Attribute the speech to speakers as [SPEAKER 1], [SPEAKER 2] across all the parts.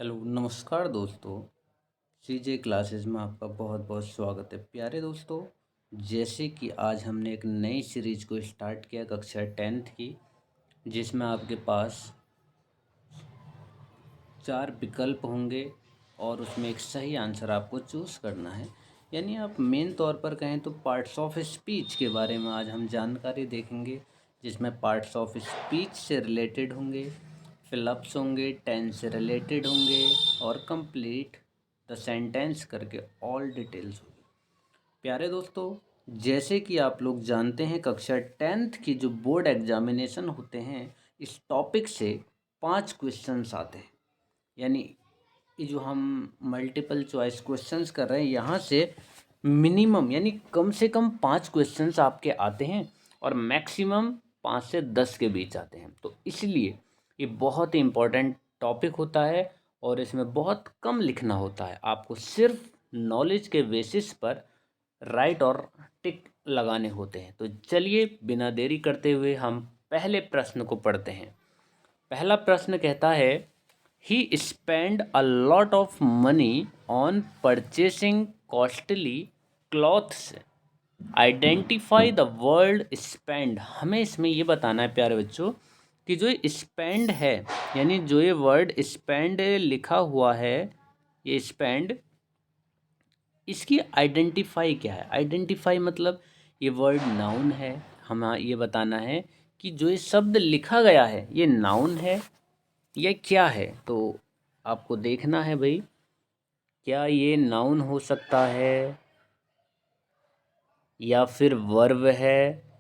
[SPEAKER 1] Hello नमस्कार दोस्तों। सीजे classes में आपका बहुत बहुत स्वागत है। प्यारे दोस्तों, जैसे कि आज हमने एक नई सीरीज को स्टार्ट किया कक्षा 10th की, जिसमें आपके पास 4 विकल्प होंगे और उसमें एक सही आंसर आपको चूज़ करना है। यानी आप मेन तौर पर कहें तो पार्ट्स ऑफ स्पीच के बारे में आज हम जानकारी देखेंगे, जिसमें पार्ट्स ऑफ स्पीच से रिलेटेड होंगे, फिलअप्स होंगे, टेंस से रिलेटेड होंगे और कंप्लीट द सेंटेंस करके ऑल डिटेल्स होंगी। प्यारे दोस्तों, जैसे कि आप लोग जानते हैं कक्षा 10th की जो बोर्ड एग्जामिनेशन होते हैं, इस टॉपिक से 5 क्वेश्चंस आते हैं। यानी ये जो हम मल्टीपल चॉइस क्वेश्चंस कर रहे हैं, यहाँ से मिनिमम यानी कम से कम 5 क्वेश्चंस आपके आते हैं और मैक्सिमम 5 से 10 के बीच आते हैं। तो इसलिए ये बहुत ही इम्पोर्टेंट टॉपिक होता है और इसमें बहुत कम लिखना होता है। आपको सिर्फ नॉलेज के बेसिस पर राइट और टिक लगाने होते हैं। तो चलिए बिना देरी करते हुए हम पहले प्रश्न को पढ़ते हैं। पहला प्रश्न कहता है, He spent a lot of money on purchasing costly clothes. Identify the word spend. हमें इसमें ये बताना है प्यारे बच्चों कि जो spend है, यानी जो ये वर्ड spend लिखा हुआ है, ये spend, इसकी आइडेंटिफाई क्या है। आइडेंटिफाई मतलब ये वर्ड नाउन है। हमें ये बताना है कि जो ये शब्द लिखा गया है ये नाउन है या क्या है। तो आपको देखना है भाई, क्या ये नाउन हो सकता है या फिर वर्ब है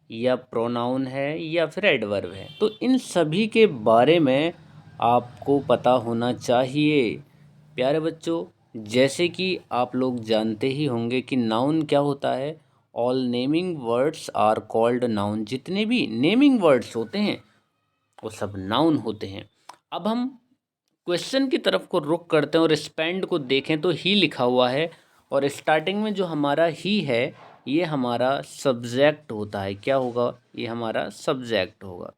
[SPEAKER 1] या प्रोनाउन है या फिर एडवर्ब है। तो इन सभी के बारे में आपको पता होना चाहिए प्यारे बच्चों। जैसे कि आप लोग जानते ही होंगे कि नाउन क्या होता है। All naming words are called noun. जितने भी नेमिंग वर्ड्स होते हैं वो सब नाउन होते हैं। अब हम क्वेश्चन की तरफ को रुख करते हैं और स्पेंड को देखें तो ही लिखा हुआ है और स्टार्टिंग में जो हमारा ही है ये हमारा सब्जेक्ट होता है। क्या होगा? ये हमारा सब्जेक्ट होगा।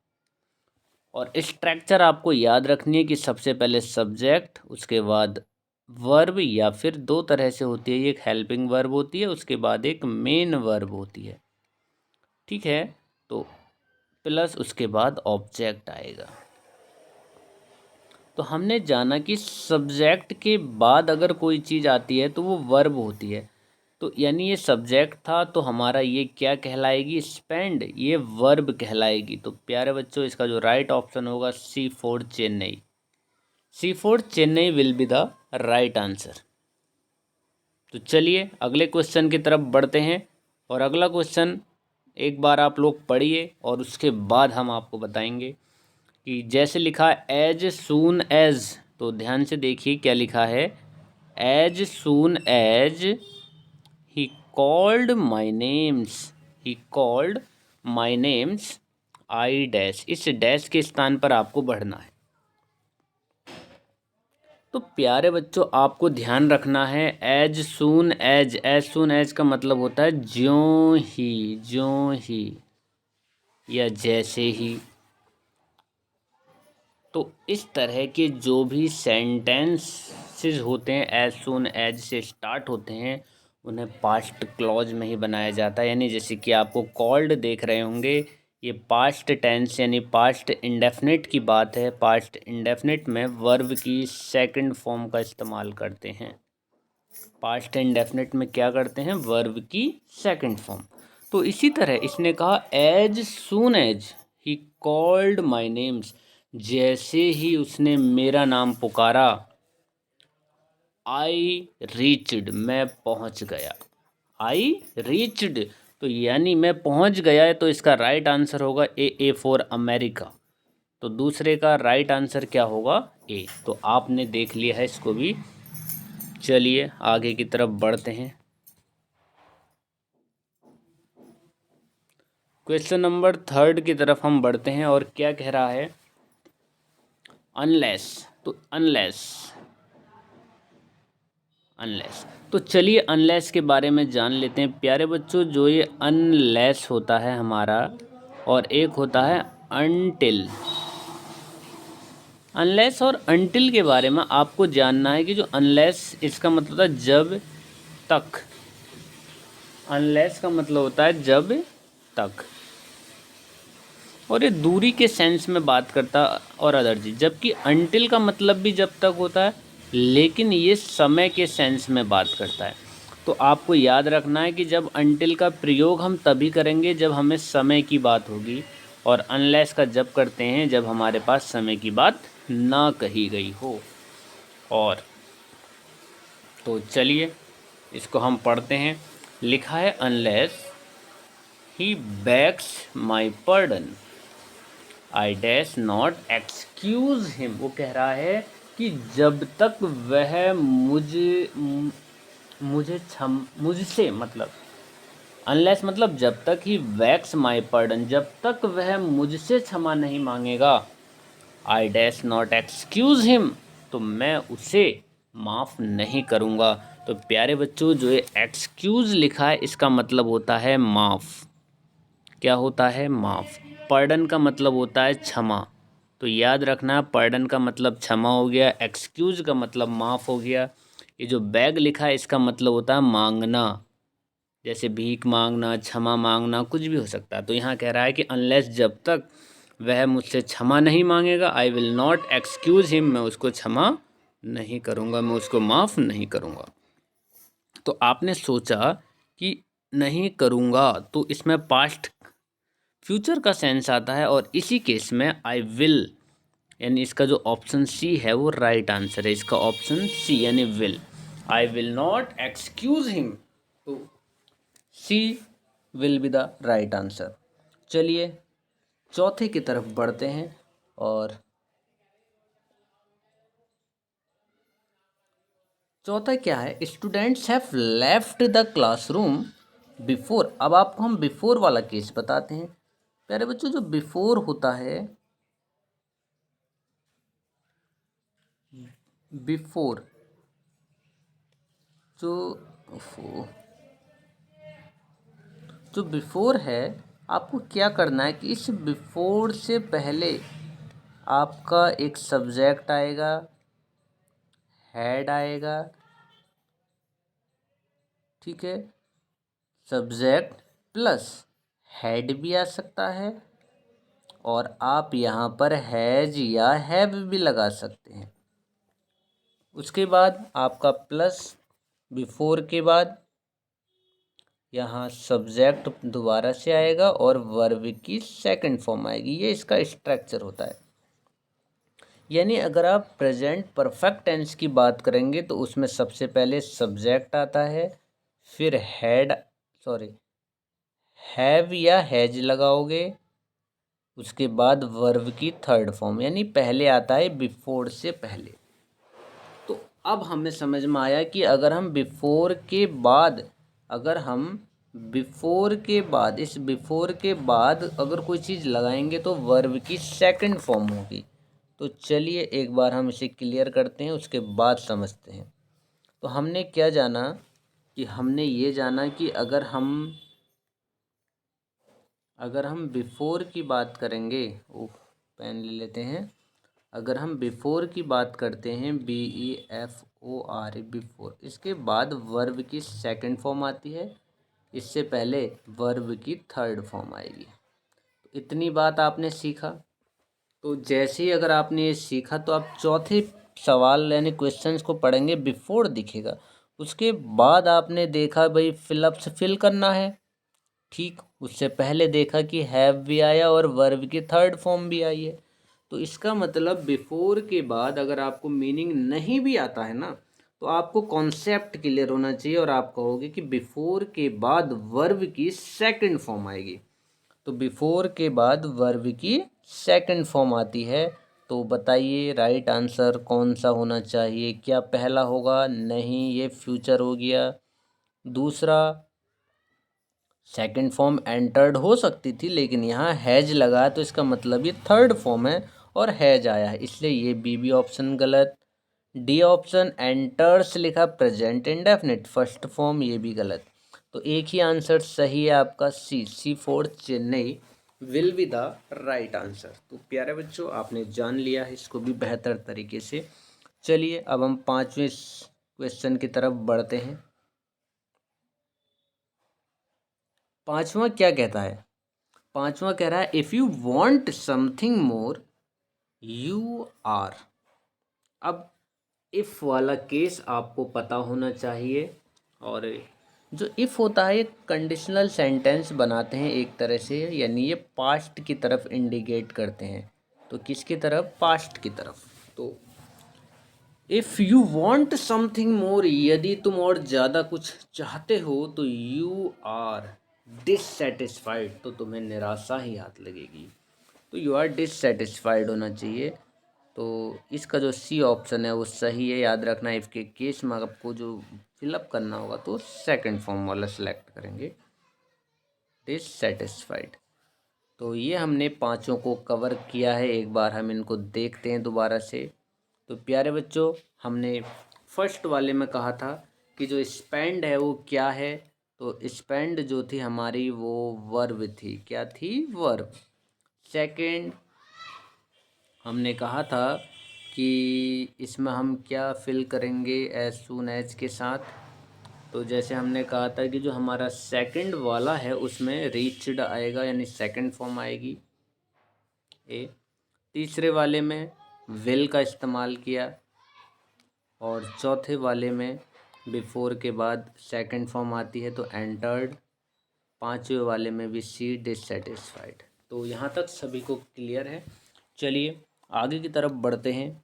[SPEAKER 1] और स्ट्रक्चर आपको याद रखनी है कि सबसे पहले सब्जेक्ट, उसके बाद वर्ब, या फिर दो तरह से होती है, एक हेल्पिंग वर्ब होती है, उसके बाद एक मेन वर्ब होती है। ठीक है, तो प्लस उसके बाद ऑब्जेक्ट आएगा। तो हमने जाना कि सब्जेक्ट के बाद अगर कोई चीज़ आती है तो वो वर्ब होती है। तो यानी ये सब्जेक्ट था तो हमारा ये क्या कहलाएगी? स्पेंड, ये वर्ब कहलाएगी। तो प्यारे बच्चों, इसका जो राइट ऑप्शन होगा C four Chennai. C four Chennai will be the right answer. तो चलिए अगले क्वेश्चन की तरफ बढ़ते हैं और अगला क्वेश्चन एक बार आप लोग पढ़िए और उसके बाद हम आपको बताएंगे कि जैसे लिखा है एज सून एज। तो ध्यान से देखिए क्या लिखा है। As soon as he called my names, he called my names I dash. इस डैश के स्थान पर आपको बढ़ना है। तो प्यारे बच्चों, आपको ध्यान रखना है as soon as. As soon as का मतलब होता है ज्यों ही या जैसे ही। तो इस तरह के जो भी सेंटेंसेस होते हैं एज सून एज से स्टार्ट होते हैं उन्हें पास्ट क्लॉज में ही बनाया जाता है। यानी जैसे कि आपको कॉल्ड देख रहे होंगे, ये पास्ट टेंस यानी पास्ट इंडेफिनिट की बात है। पास्ट इंडेफिनिट में वर्ब की सेकंड फॉर्म का इस्तेमाल करते हैं। पास्ट इंडेफिनिट में क्या करते हैं? वर्ब की सेकंड फॉर्म। तो इसी तरह इसने कहा as soon as he called my names. जैसे ही उसने मेरा नाम पुकारा, आई रीच्ड, मैं पहुंच गया। आई रीच्ड, तो यानी मैं पहुंच गया है। तो इसका राइट आंसर होगा ए फॉर अमेरिका। तो दूसरे का राइट आंसर क्या होगा? ए। तो आपने देख लिया है इसको भी। चलिए आगे की तरफ बढ़ते हैं। क्वेश्चन नंबर 3 की तरफ हम बढ़ते हैं और क्या कह रहा है? अनलेस। तो अनलेस, अनलेस, तो चलिए अनलेस के बारे में जान लेते हैं प्यारे बच्चों। जो ये अनलेस होता है हमारा और एक होता है अनटिल। अनलेस और अनटिल के बारे में आपको जानना है कि जो अनलेस इसका मतलब होता है जब तक, अनलेस का मतलब होता है जब तक, और ये दूरी के सेंस में बात करता और अदर चीज, जबकि अनटिल का मतलब भी जब तक होता है लेकिन ये समय के सेंस में बात करता है। तो आपको याद रखना है कि जब अनटिल का प्रयोग हम तभी करेंगे जब हमें समय की बात होगी, और अनलेस का जब करते हैं जब हमारे पास समय की बात ना कही गई हो। और तो चलिए इसको हम पढ़ते हैं। लिखा है unless he bags my pardon I dash not excuse him. वो कह रहा है कि जब तक वह मुझसे मतलब, अनलेस मतलब जब तक ही वैक्स माई पर्डन, जब तक वह मुझसे क्षमा नहीं मांगेगा, I dash not excuse him, तो मैं उसे माफ़ नहीं करूँगा। तो प्यारे बच्चों, जो ये एक्सक्यूज़ लिखा है इसका मतलब होता है माफ़। क्या होता है? माफ़। पर्डन का मतलब होता है क्षमा। तो याद रखना, पर्डन का मतलब क्षमा हो गया, एक्सक्यूज़ का मतलब माफ़ हो गया। ये जो बैग लिखा है इसका मतलब होता है मांगना, जैसे भीख मांगना, क्षमा मांगना, कुछ भी हो सकता है। तो यहाँ कह रहा है कि अनलेस, जब तक वह मुझसे क्षमा नहीं मांगेगा, आई विल नॉट एक्सक्यूज़ हिम, मैं उसको क्षमा नहीं करूँगा, मैं उसको माफ़ नहीं करूँगा। तो आपने सोचा कि नहीं करूँगा, तो इसमें पास्ट फ्यूचर का सेंस आता है, और इसी केस में आई विल, यानी इसका जो ऑप्शन सी है वो राइट आंसर है। इसका ऑप्शन सी यानी will, I will not excuse him, तो C will be the right answer. चलिए चौथे की तरफ बढ़ते हैं। और चौथा क्या है? Students have left the classroom before. अब आपको हम बिफोर वाला केस बताते हैं। प्यारे बच्चों, जो बिफोर होता है, बिफोर जो जो बिफोर है, आपको क्या करना है कि इस बिफोर से पहले आपका एक सब्जेक्ट आएगा, हेड आएगा, ठीक है, सब्जेक्ट प्लस हेड भी आ सकता है, और आप यहाँ पर हैज या हैव भी लगा सकते हैं। उसके बाद आपका प्लस बिफोर के बाद यहाँ सब्जेक्ट दोबारा से आएगा और वर्ब की सेकंड फॉर्म आएगी। ये इसका स्ट्रक्चर होता है। यानी अगर आप प्रेजेंट परफेक्ट टेंस की बात करेंगे तो उसमें सबसे पहले सब्जेक्ट आता है, फिर हैव या हैज लगाओगे, उसके बाद वर्ब की थर्ड फॉर्म, यानी पहले आता है बिफोर से पहले। तो अब हमें समझ में आया कि अगर हम बिफोर के बाद, इस बिफोर के बाद अगर कोई चीज़ लगाएंगे तो वर्ब की सेकंड फॉर्म होगी। तो चलिए एक बार हम इसे क्लियर करते हैं, उसके बाद समझते हैं। तो हमने क्या जाना कि हमने ये जाना कि अगर हम बिफोर की बात करेंगे, पेन ले लेते हैं। अगर हम बिफोर की बात करते हैं, BEFOR, बिफोर, इसके बाद वर्ब की सेकंड फॉर्म आती है, इससे पहले वर्ब की थर्ड फॉर्म आएगी। तो इतनी बात आपने सीखा। तो जैसे ही अगर आपने ये सीखा तो आप चौथे सवाल यानी क्वेश्चंस को पढ़ेंगे, बिफोर दिखेगा। उसके बाद आपने देखा भाई फिलअप्स फिल करना है, ठीक। उससे पहले देखा कि हैव भी आया और वर्ब की थर्ड फॉर्म भी आई है। तो इसका मतलब बिफोर के बाद अगर आपको मीनिंग नहीं भी आता है ना, तो आपको कॉन्सेप्ट क्लियर होना चाहिए, और आप कहोगे कि बिफोर के बाद वर्ब की सेकंड फॉर्म आएगी। तो बिफोर के बाद वर्ब की सेकंड फॉर्म आती है। तो बताइए राइट आंसर कौन सा होना चाहिए? क्या पहला होगा? नहीं, ये फ्यूचर हो गया। दूसरा, सेकंड फॉर्म एंटर्ड हो सकती थी, लेकिन यहाँ हैज लगा तो इसका मतलब ये थर्ड फॉर्म है और हैज आया है, इसलिए ये बी ऑप्शन गलत। डी ऑप्शन एंटर्स लिखा प्रेजेंट इंडेफिनिट फर्स्ट फॉर्म, ये भी गलत। तो एक ही आंसर सही है आपका C for Chennai. Will be the right answer. तो प्यारे बच्चों, आपने जान लिया है इसको भी बेहतर तरीके से। चलिए अब हम 5वें क्वेश्चन की तरफ बढ़ते हैं। 5वां क्या कहता है? 5वां कह रहा है if you want something more you are. अब इफ़ वाला केस आपको पता होना चाहिए। और जो इफ़ होता है, एक कंडीशनल सेंटेंस बनाते हैं एक तरह से, यानी ये पास्ट की तरफ इंडिकेट करते हैं। तो किसकी तरफ? पास्ट की तरफ। तो इफ़ यू वांट समथिंग मोर, यदि तुम और ज़्यादा कुछ चाहते हो, तो यू आर डिससेटिस्फाइड, तो तुम्हें निराशा ही हाथ लगेगी। तो यू आर डिससेटिस्फाइड होना चाहिए। तो इसका जो सी ऑप्शन है वो सही है। याद रखना, इफ़ के केस में आपको जो फिलअप करना होगा तो सेकंड फॉर्म वाला सेलेक्ट करेंगे, डिससेटिस्फाइड। तो ये हमने पांचों को कवर किया है। एक बार हम इनको देखते हैं दोबारा से। तो प्यारे बच्चों, हमने फर्स्ट वाले में कहा था कि जो स्पेंड है वो क्या है। तो स्पेंड जो थी हमारी वो वर्ब थी। क्या थी? वर्ब। सेकंड हमने कहा था कि इसमें हम क्या फिल करेंगे एज सून एज के साथ। तो जैसे हमने कहा था कि जो हमारा सेकंड वाला है उसमें रीच्ड आएगा, यानी सेकंड फॉर्म आएगी ए। तीसरे वाले में विल का इस्तेमाल किया, और चौथे वाले में बिफोर के बाद सेकंड फॉर्म आती है तो एंटर्ड। पांचवें वाले में भी सी डिससेटिस्फाइड। तो यहाँ तक सभी को क्लियर है। चलिए आगे की तरफ बढ़ते हैं।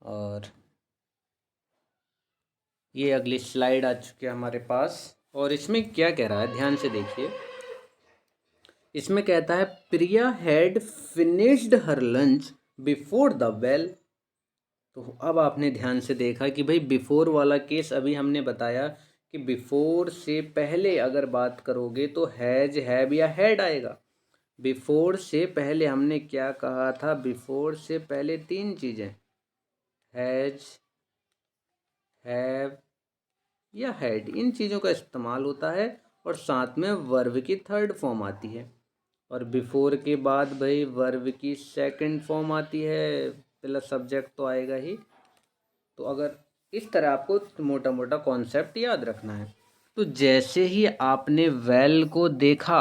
[SPEAKER 1] और ये अगली स्लाइड आ चुकी है हमारे पास। और इसमें क्या कह रहा है, ध्यान से देखिए। इसमें कहता है Priya had finished her lunch before the bell. तो अब आपने ध्यान से देखा कि भाई बिफोर वाला केस अभी हमने बताया कि बिफोर से पहले अगर बात करोगे तो हैज, हैव या हैड आएगा। बिफोर से पहले हमने क्या कहा था? बिफोर से पहले तीन चीज़ें, हैज, हैव या हैड, इन चीज़ों का इस्तेमाल होता है। और साथ में वर्ब की थर्ड फॉर्म आती है। और बिफोर के बाद भाई वर्ब की सेकंड फॉर्म आती है, प्लस सब्जेक्ट तो आएगा ही। तो अगर इस तरह आपको मोटा मोटा कॉन्सेप्ट याद रखना है। तो जैसे ही आपने वेल को देखा,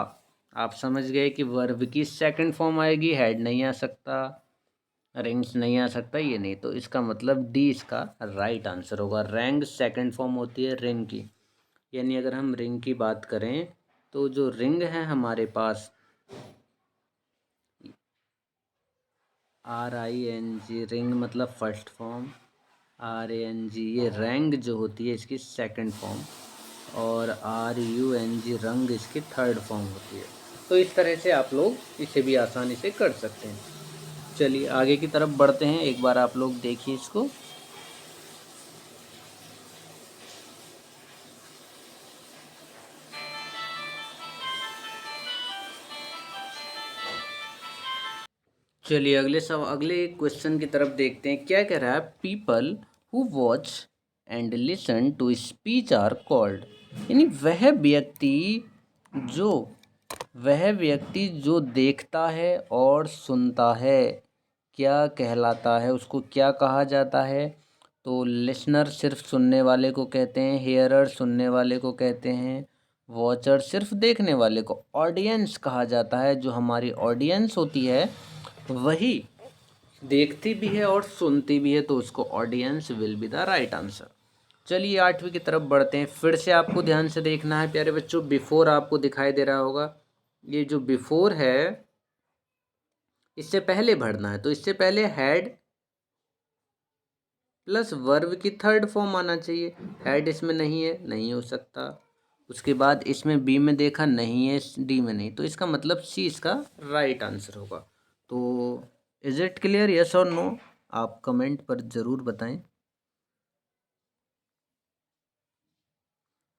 [SPEAKER 1] आप समझ गए कि वर्ब की सेकंड फॉर्म आएगी, हेड नहीं आ सकता, रिंग्स नहीं आ सकता, ये नहीं। तो इसका मतलब डी इसका राइट आंसर होगा। रैंग सेकंड फॉर्म होती है रिंग की। यानी अगर हम रिंग की बात करें तो जो रिंग है हमारे पास RING, रिंग मतलब फर्स्ट फॉर्म। RANG ये रैंग जो होती है इसकी सेकंड फॉर्म। और RUNG रंग इसकी थर्ड फॉर्म होती है। तो इस तरह से आप लोग इसे भी आसानी से कर सकते हैं। चलिए आगे की तरफ बढ़ते हैं। एक बार आप लोग देखिए इसको। चलिए अगले क्वेश्चन की तरफ देखते हैं। क्या कह रहा है? People who watch and listen to speech are called. यानी जो वह व्यक्ति जो देखता है और सुनता है, क्या कहलाता है? उसको क्या कहा जाता है? तो लिसनर सिर्फ सुनने वाले को कहते हैं, हेयरर सुनने वाले को कहते हैं, वॉचर सिर्फ देखने वाले को, ऑडियंस कहा जाता है। जो हमारी ऑडियंस होती है वही देखती भी है और सुनती भी है, तो उसको audience will be the right answer. चलिए आठवीं की तरफ बढ़ते हैं। फिर से आपको ध्यान से देखना है प्यारे बच्चों। बिफोर आपको दिखाई दे रहा होगा, ये जो बिफोर है इससे पहले भरना है। तो इससे पहले हैड प्लस वर्ब की थर्ड फॉर्म आना चाहिए। हैड इसमें नहीं है, नहीं हो सकता। उसके बाद इसमें बी में देखा, नहीं है, डी में नहीं। तो इसका मतलब सी इसका राइट आंसर होगा। तो इज इट क्लियर, यस और नो? आप कमेंट पर ज़रूर बताएं।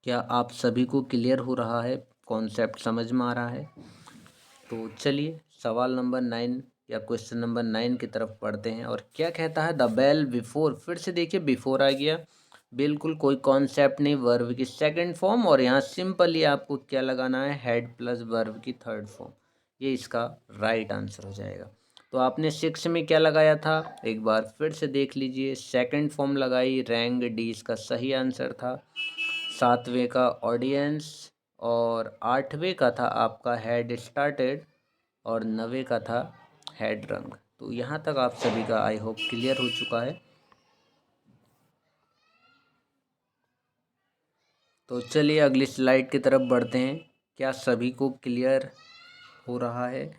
[SPEAKER 1] क्या आप सभी को क्लियर हो रहा है? कॉन्सेप्ट समझ में आ रहा है? तो चलिए सवाल नंबर 9 या क्वेश्चन नंबर 9 की तरफ पढ़ते हैं। और क्या कहता है? The bell before. फिर से देखिए बिफोर आ गया, बिल्कुल कोई कॉन्सेप्ट नहीं, वर्ब की सेकंड फॉर्म, और यहाँ सिंपली आपको क्या लगाना है, हेड प्लस वर्ब की थर्ड फॉर्म। ये इसका राइट आंसर हो जाएगा। तो आपने 6 में क्या लगाया था, एक बार फिर से देख लीजिए। सेकंड फॉर्म लगाई, रैंग डी इसका सही आंसर था। 7वें का ऑडियंस, और 8वें का था आपका हेड स्टार्टेड, और 9वें का था हेड रंग। तो यहाँ तक आप सभी का आई होप क्लियर हो चुका है। तो चलिए अगली स्लाइड की तरफ बढ़ते हैं। क्या सभी को क्लियर हो रहा है?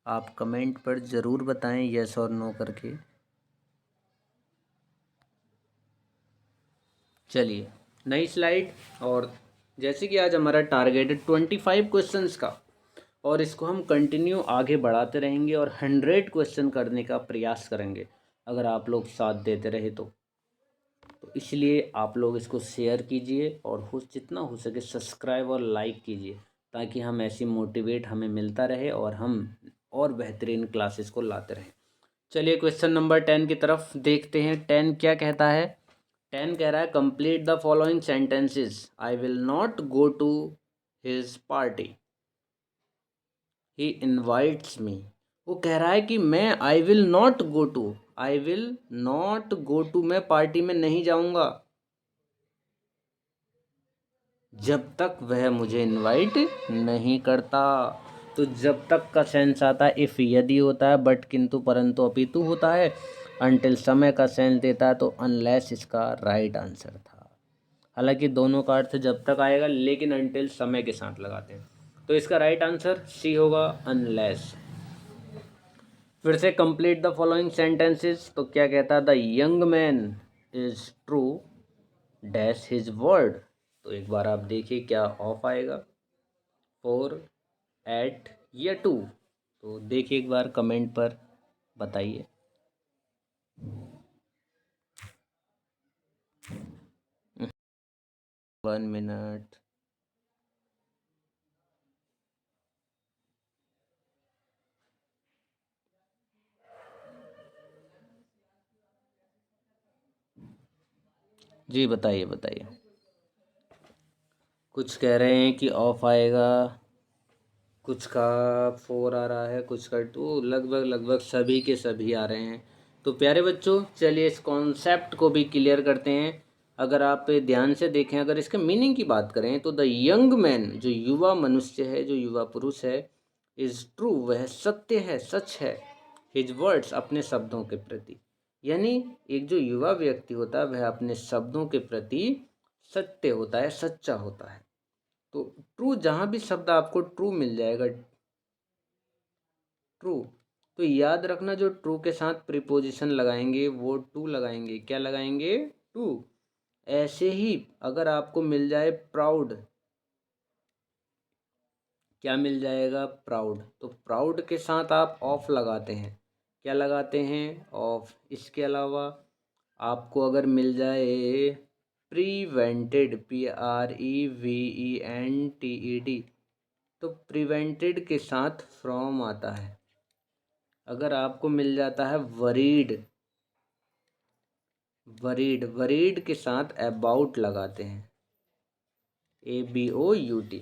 [SPEAKER 1] आप कमेंट पर ज़रूर बताएं यस और नो करके। चलिए नई स्लाइड। और जैसे कि आज हमारा टारगेट है 25 क्वेश्चंस का, और इसको हम कंटिन्यू आगे बढ़ाते रहेंगे और 100 क्वेश्चन करने का प्रयास करेंगे अगर आप लोग साथ देते रहे तो इसलिए आप लोग इसको शेयर कीजिए और जितना हो सके सब्सक्राइब और लाइक कीजिए, ताकि हम ऐसी मोटिवेट हमें मिलता रहे और हम और बेहतरीन क्लासेस को लाते रहें। चलिए क्वेश्चन नंबर 10 की तरफ देखते हैं। 10 क्या कहता है? 10 कह रहा है complete the following sentences. I will not go to his party, he invites me. वो कह रहा है कि मैं I will not go to, I will not go to, मैं पार्टी में नहीं जाऊंगा जब तक वह मुझे इनवाइट नहीं करता। तो जब तक का सेंस आता है इफ़ यदि होता है, बट किंतु परंतु अपितु होता है। अनटिल समय का सेंस देता है, तो अनलेस इसका राइट आंसर था। हालांकि दोनों का अर्थ जब तक आएगा, लेकिन अनटिल समय के साथ लगाते हैं, तो इसका राइट आंसर सी होगा, अनलेस। फिर से कंप्लीट द फॉलोइंग सेंटेंसेस। तो क्या कहता है? The young man is true dash his word. तो एक बार आप देखिए क्या ऑफ आएगा, 4, 8 या 2। तो देखिए एक बार कमेंट पर बताइए। One minute. जी बताइए बताइए। कुछ कह रहे हैं कि ऑफ आएगा, कुछ का 4 आ रहा है, कुछ का 2, लगभग लगभग सभी के सभी आ रहे हैं। तो प्यारे बच्चों चलिए इस कॉन्सेप्ट को भी क्लियर करते हैं। अगर आप ध्यान से देखें, अगर इसके मीनिंग की बात करें, तो द यंग मैन, जो युवा मनुष्य है, जो युवा पुरुष है, इज़ ट्रू, वह सत्य है, सच है, हिज वर्ड्स, अपने शब्दों के प्रति। यानी एक जो युवा व्यक्ति होता है वह अपने शब्दों के प्रति सत्य होता है, सच्चा होता है। तो ट्रू, जहाँ भी शब्द आपको ट्रू मिल जाएगा, ट्रू, तो याद रखना जो ट्रू के साथ प्रीपोजिशन लगाएंगे वो टू लगाएंगे। क्या लगाएंगे? टू। ऐसे ही अगर आपको मिल जाए प्राउड, क्या मिल जाएगा? प्राउड। तो प्राउड के साथ आप ऑफ लगाते हैं। क्या लगाते हैं? ऑफ। इसके अलावा आपको अगर मिल जाए प्रीवेंटेड, PREVENTED, तो प्रिवेंटेड के साथ फ्रॉम आता है। अगर आपको मिल जाता है वरीड, वरीड, वरीड के साथ अबाउट लगाते हैं, ABOUT।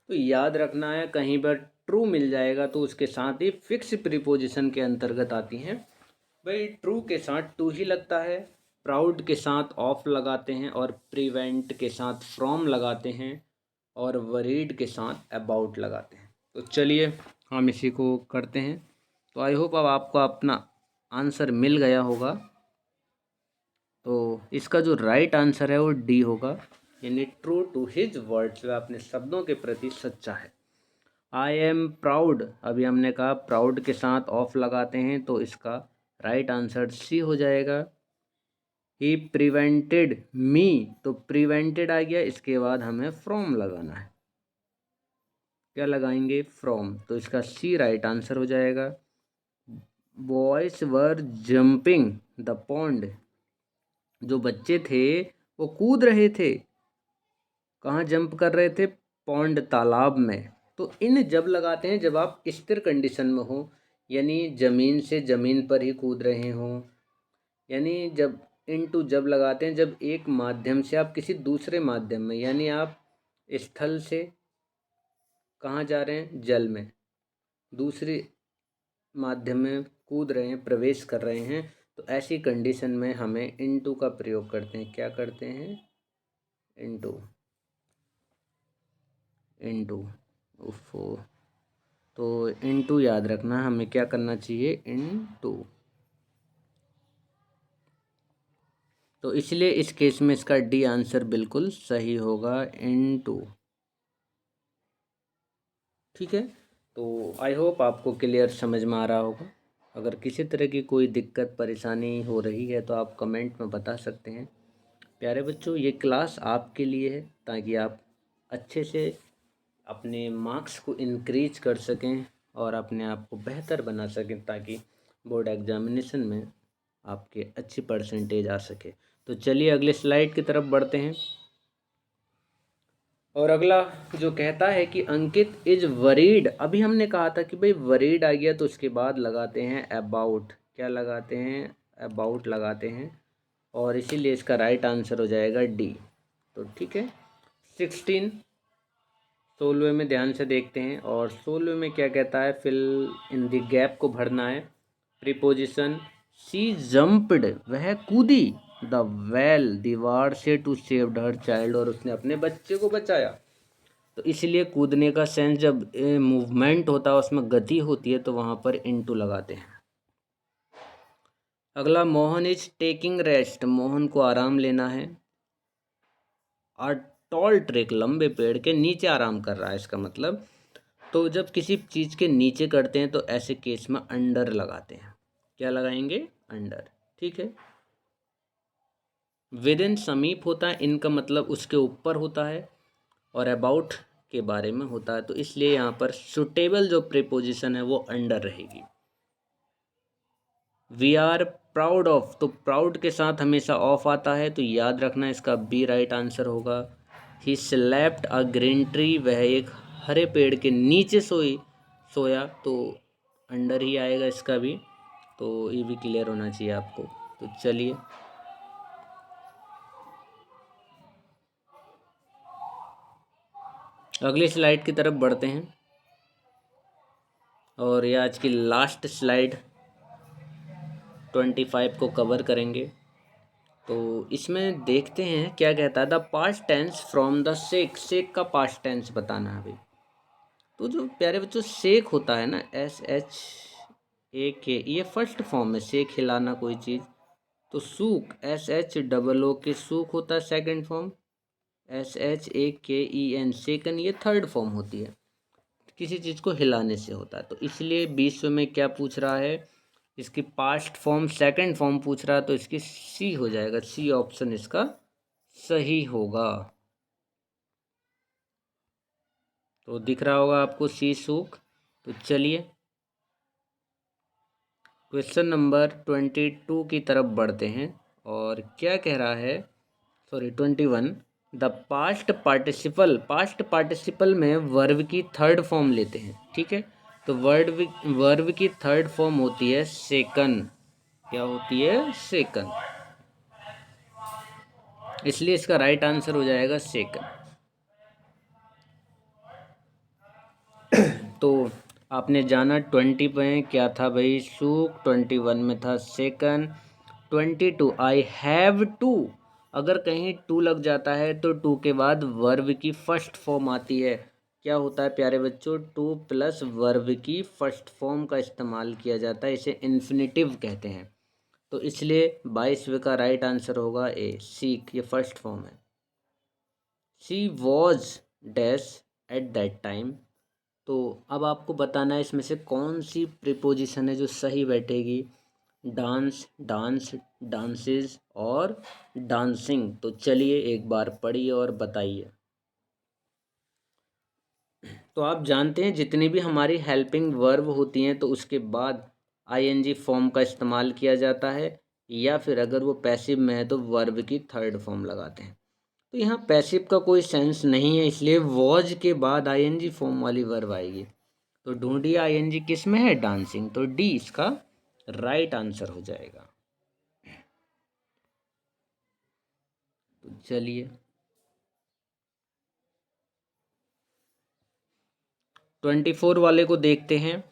[SPEAKER 1] तो याद रखना है, कहीं पर ट्रू मिल जाएगा तो उसके साथ ही फिक्स प्रीपोजिशन के अंतर्गत आती हैं। भाई ट्रू के साथ टू ही लगता है, प्राउड के साथ ऑफ लगाते हैं, और प्रिवेंट के साथ फ्रॉम लगाते हैं, और वरीड के साथ अबाउट लगाते हैं। तो चलिए हम इसी को करते हैं। तो आई होप अब आपको अपना आंसर मिल गया होगा। तो इसका जो राइट आंसर है वो डी होगा, यानी ट्रू टू हिज वर्ड्स, वह अपने शब्दों के प्रति सच्चा है। आई एम प्राउड, अभी हमने कहा प्राउड के साथ ऑफ लगाते हैं, तो इसका राइट आंसर सी हो जाएगा। ही प्रिवेंटेड मी, तो प्रिवेंटेड आ गया, इसके बाद हमें फ्रॉम लगाना है। क्या लगाएंगे? फ्रॉम। तो इसका सी राइट आंसर हो जाएगा। Boys were jumping the pond, जो बच्चे थे वो कूद रहे थे। कहाँ जंप कर रहे थे? पॉन्ड, तालाब में। तो इन जब लगाते हैं जब आप स्थिर कंडीशन में हो, यानी ज़मीन से ज़मीन पर ही कूद रहे हों, यानी जब इनटू जब लगाते हैं जब एक माध्यम से आप किसी दूसरे माध्यम में, यानी आप स्थल से कहाँ जा रहे हैं, जल में, दूसरे माध्यम में कूद रहे हैं, प्रवेश कर रहे हैं, तो ऐसी कंडीशन में हमें इनटू का प्रयोग करते हैं। क्या करते हैं, इनटू, इनटू, उफो, तो इनटू याद रखना, हमें क्या करना चाहिए, इनटू। तो इसलिए इस केस में इसका डी आंसर बिल्कुल सही होगा, इनटू। ठीक है, तो आई होप आपको क्लियर समझ में आ रहा होगा। अगर किसी तरह की कोई दिक्कत परेशानी हो रही है तो आप कमेंट में बता सकते हैं। प्यारे बच्चों, ये क्लास आपके लिए है ताकि आप अच्छे से अपने मार्क्स को इंक्रीज कर सकें और अपने आप को बेहतर बना सकें, ताकि बोर्ड एग्जामिनेशन में आपके अच्छी परसेंटेज आ सके। तो चलिए अगले स्लाइड की तरफ बढ़ते हैं। और अगला जो कहता है कि अंकित इज वरीड, अभी हमने कहा था कि भाई वरीड आ गया तो उसके बाद लगाते हैं अबाउट। क्या लगाते हैं, अबाउट लगाते हैं, और इसीलिए इसका राइट आंसर हो जाएगा डी। तो ठीक है, 16 16वें में ध्यान से देखते हैं, और 16वें में क्या कहता है, फिल इन द गैप को भरना है। प्रीपोजिशन, शी जंप्ड, वह कूदी, द वेल, दीवार से, टू सेव्ड हर चाइल्ड, और उसने अपने बच्चे को बचाया। तो इसलिए कूदने का सेंस, जब मूवमेंट होता है उसमें गति होती है, तो वहाँ पर इनटू लगाते हैं। अगला, Mohan is taking rest, Mohan को आराम लेना है। और टॉल ट्रिक, लंबे पेड़ के नीचे आराम कर रहा है, इसका मतलब। तो जब किसी चीज़ के नीचे करते हैं तो ऐसे केस में अंडर लगाते हैं। क्या लगाएंगे, अंडर। ठीक है, विद इन समीप होता है, इनका मतलब उसके ऊपर होता है, और अबाउट के बारे में होता है, तो इसलिए यहाँ पर सुटेबल जो प्रीपोजिशन है वो अंडर रहेगी। वी आर प्राउड ऑफ, तो प्राउड के साथ हमेशा ऑफ आता है, तो याद रखना इसका बी राइट आंसर होगा। He slept a green tree, वह एक हरे पेड़ के नीचे सोया, तो अंडर ही आएगा इसका भी। तो ये भी क्लियर होना चाहिए आपको। तो चलिए अगली स्लाइड की तरफ बढ़ते हैं, और ये आज की लास्ट स्लाइड 25 को कवर करेंगे। तो इसमें देखते हैं क्या कहता है, the past tense from the shake, shake का पास्ट टेंस बताना है भाई। तो जो प्यारे बच्चों शेक होता है ना, SHAK, ये फर्स्ट फॉर्म है, शेक हिलाना कोई चीज़। तो सूक, SHOO सूक होता है सेकंड फॉर्म। SHAKEN शेकन, ये थर्ड फॉर्म होती है, किसी चीज़ को हिलाने से होता है। तो इसलिए 20वें में क्या पूछ रहा है, इसकी पास्ट फॉर्म सेकंड फॉर्म पूछ रहा है, तो इसकी सी हो जाएगा, सी ऑप्शन इसका सही होगा। तो दिख रहा होगा आपको सी सूक। तो चलिए क्वेश्चन नंबर 22 की तरफ बढ़ते हैं, और क्या कह रहा है, सॉरी 21, द पास्ट पार्टिसिपल में वर्ब की थर्ड फॉर्म लेते हैं। ठीक है, तो वर्ब की थर्ड फॉर्म होती है सेकन। क्या होती है, सेकन, इसलिए इसका राइट आंसर हो जाएगा सेकन। तो आपने जाना 20 में क्या था भाई, सूक, 21 में था सेकंड, 22 आई हैव टू, अगर कहीं टू लग जाता है तो टू के बाद वर्ब की फर्स्ट फॉर्म आती है। क्या होता है प्यारे बच्चों, टू प्लस वर्ब की फर्स्ट फॉर्म का इस्तेमाल किया जाता है, इसे इन्फिनेटिव कहते हैं। तो इसलिए 22वें का राइट आंसर होगा ए, सीक, ये फर्स्ट फॉर्म है। She was dash at that time, तो अब आपको बताना है इसमें से कौन सी प्रीपोजिशन है जो सही बैठेगी। डांस, डांस, डांसेस, और डांसिंग। तो चलिए एक बार पढ़िए और बताइए। तो आप जानते हैं जितनी भी हमारी हेल्पिंग वर्ब होती हैं तो उसके बाद आईएनजी फॉर्म का इस्तेमाल किया जाता है, या फिर अगर वो पैसिव में है तो वर्ब की थर्ड फॉर्म लगाते हैं। तो यहाँ पैसिव का कोई सेंस नहीं है, इसलिए वॉज के बाद आईएनजी फॉर्म वाली वर्ब आएगी। तो ढूंढिए आईएनजी किस में है, डांसिंग, तो डी इसका राइट आंसर हो जाएगा। तो चलिए 24 वाले को देखते हैं,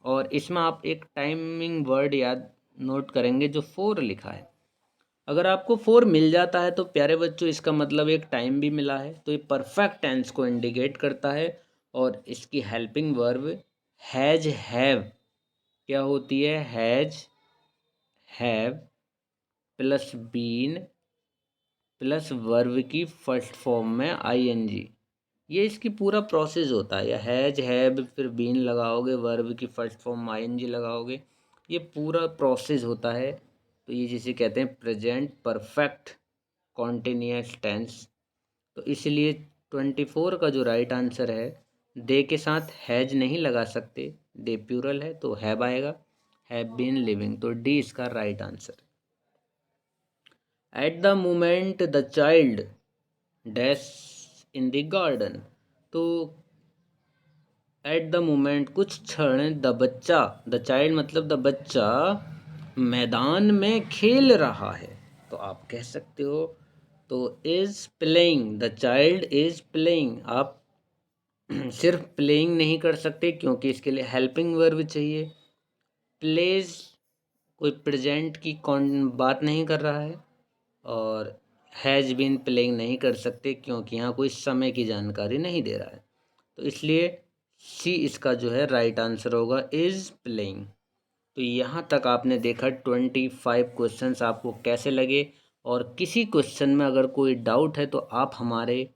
[SPEAKER 1] और इसमें आप एक टाइमिंग वर्ड याद नोट करेंगे जो 4 लिखा है। अगर आपको 4 मिल जाता है तो प्यारे बच्चों इसका मतलब एक टाइम भी मिला है, तो ये परफेक्ट टेंस को इंडिकेट करता है। और इसकी हेल्पिंग वर्ब हैज हैव क्या होती है? Has have plus been plus verb की फर्स्ट फॉर्म में आईएनजी। ये इसकी पूरा प्रोसेस होता है। या हैज हैव फिर बीन लगाओगे, वर्ब की फर्स्ट फॉर्म आईएनजी लगाओगे, ये पूरा प्रोसेस होता है। तो ये जिसे कहते हैं प्रेजेंट परफेक्ट कॉन्टिन्यूअस टेंस। तो इसलिए 24 का जो राइट आंसर है, दे के साथ हैज नहीं लगा सकते, दे प्यूरल है तो हैव आएगा, हैव बीन लिविंग, तो डी इसका right answer. At the moment the child dash in the garden, तो एट द मोमेंट कुछ क्षण, द बच्चा, द चाइल्ड मतलब द बच्चा मैदान में खेल रहा है, तो आप कह सकते हो तो is playing, the child is playing. आप सिर्फ प्लेइंग नहीं कर सकते क्योंकि इसके लिए हेल्पिंग वर्ब चाहिए। प्लेज कोई प्रेजेंट की कौन बात नहीं कर रहा है, और हैज़ बीन प्लेइंग नहीं कर सकते क्योंकि यहाँ कोई समय की जानकारी नहीं दे रहा है। तो इसलिए सी इसका जो है राइट आंसर होगा, इज प्लेइंग। तो यहाँ तक आपने देखा 25 क्वेश्चंस आपको कैसे लगे, और किसी क्वेश्चन में अगर कोई डाउट है तो आप हमारे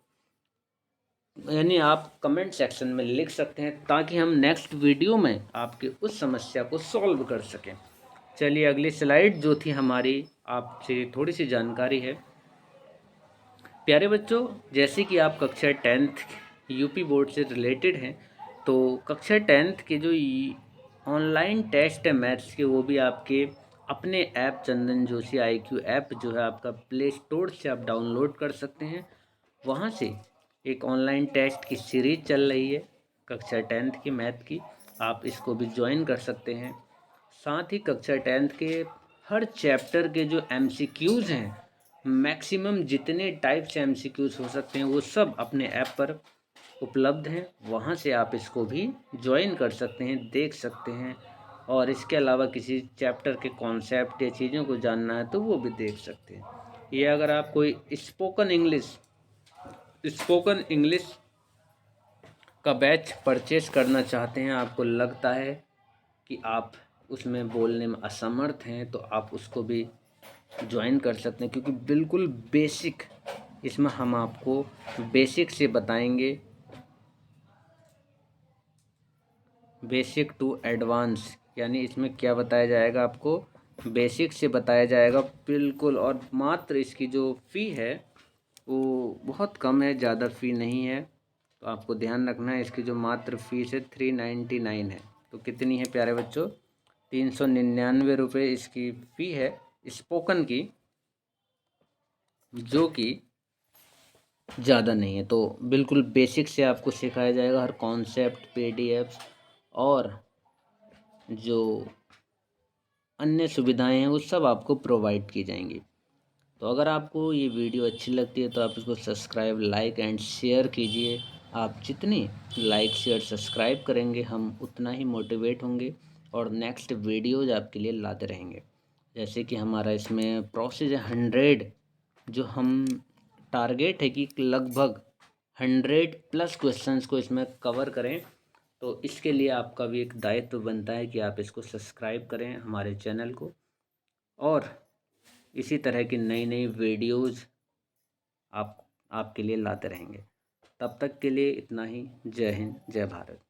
[SPEAKER 1] यानी आप कमेंट सेक्शन में लिख सकते हैं, ताकि हम नेक्स्ट वीडियो में आपकी उस समस्या को सॉल्व कर सकें। चलिए अगली स्लाइड जो थी हमारी, आपसे थोड़ी सी जानकारी है प्यारे बच्चों। जैसे कि आप कक्षा 10th यूपी बोर्ड से रिलेटेड हैं, तो कक्षा 10th के जो ऑनलाइन टेस्ट है मैथ्स के, वो भी आपके अपने ऐप चंदन जोशी IQ ऐप जो है आपका प्ले स्टोर से आप डाउनलोड कर सकते हैं। वहाँ से एक ऑनलाइन टेस्ट की सीरीज चल रही है कक्षा 10th की मैथ की, आप इसको भी ज्वाइन कर सकते हैं। साथ ही कक्षा 10th के हर चैप्टर के जो MCQs हैं, मैक्सिमम जितने टाइप से MCQs हो सकते हैं वो सब अपने ऐप पर उपलब्ध हैं। वहाँ से आप इसको भी ज्वाइन कर सकते हैं, देख सकते हैं, और इसके अलावा किसी चैप्टर के कॉन्सेप्ट या चीज़ों को जानना है तो वो भी देख सकते हैं। ये अगर आप कोई स्पोकन इंग्लिश का बैच परचेस करना चाहते हैं, आपको लगता है कि आप उसमें बोलने में असमर्थ हैं, तो आप उसको भी ज्वाइन कर सकते हैं, क्योंकि बिल्कुल बेसिक इसमें हम आपको बेसिक से बताएंगे, बेसिक टू एडवांस। यानी इसमें क्या बताया जाएगा आपको, बेसिक से बताया जाएगा बिल्कुल। और मात्र इसकी जो फ़ी है वो बहुत कम है, ज़्यादा फ़ी नहीं है, तो आपको ध्यान रखना है। इसकी जो मात्र फीस है 399 है। तो कितनी है प्यारे बच्चों? 399 रुपये इसकी फ़ी है स्पोकन की, जो कि ज़्यादा नहीं है। तो बिल्कुल बेसिक से आपको सिखाया जाएगा, हर कॉन्सेप्ट, PDF और जो अन्य सुविधाएं हैं वो सब आपको प्रोवाइड की जाएंगी। तो अगर आपको ये वीडियो अच्छी लगती है तो आप इसको सब्सक्राइब, लाइक एंड शेयर कीजिए। आप जितनी लाइक, शेयर, सब्सक्राइब करेंगे हम उतना ही मोटिवेट होंगे और नेक्स्ट वीडियोज़ आपके लिए लाते रहेंगे। जैसे कि हमारा इसमें प्रोसेस है 100, जो हम टारगेट है कि लगभग 100+ क्वेश्चंस को इसमें कवर करें। तो इसके लिए आपका भी एक दायित्व बनता है कि आप इसको सब्सक्राइब करें हमारे चैनल को, और इसी तरह की नई नई वीडियोज़ आपके लिए लाते रहेंगे। तब तक के लिए इतना ही। जय हिंद, जय भारत।